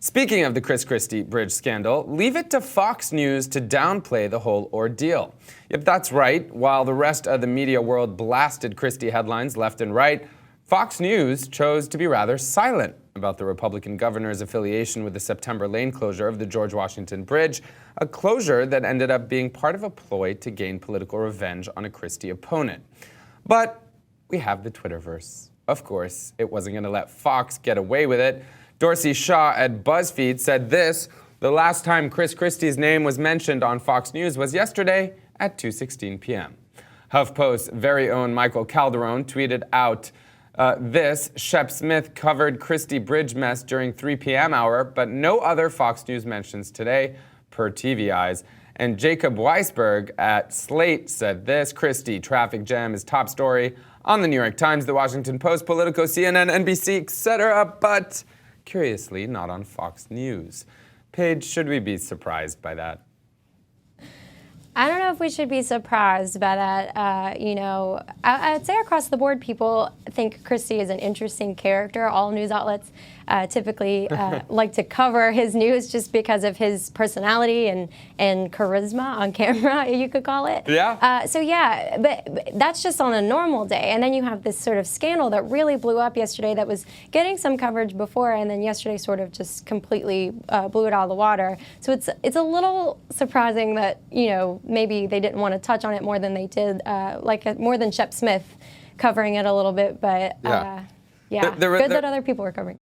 Speaking of the Christie bridge scandal, leave it to Fox News to downplay the whole ordeal. Yep, that's right. While the rest of the media world blasted Christie headlines left and right, Fox News chose to be rather silent about the Republican governor's affiliation with the September lane closure of the George Washington Bridge, a closure that ended up being part of a ploy to gain political revenge on a Christie opponent. But we have the Twitterverse. Of course, it wasn't going to let Fox get away with it. Dorsey Shaw at BuzzFeed said this: the last time Chris Christie's name was mentioned on Fox News was yesterday at 2:16 p.m. HuffPost's very own Michael Calderon tweeted out this: Shep Smith covered Christie bridge mess during 3 p.m. hour, but no other Fox News mentions today, per TV Eyes. And Jacob Weisberg at Slate said this: Christie traffic jam is top story on the New York Times, the Washington Post, Politico, CNN, NBC, etc., but curiously not on Fox News. Paige, should we be surprised by that? I don't know if we should be surprised by that. I'd say across the board, people think Christie is an interesting character. All news outlets typically like to cover his news just because of his personality and charisma on camera, you could call it. Yeah. But that's just on a normal day. And then you have this sort of scandal that really blew up yesterday that was getting some coverage before, and then yesterday sort of just completely blew it out of the water. So it's a little surprising that, maybe they didn't want to touch on it more than they did, more than Shep Smith covering it a little bit. But good that other people were covering it.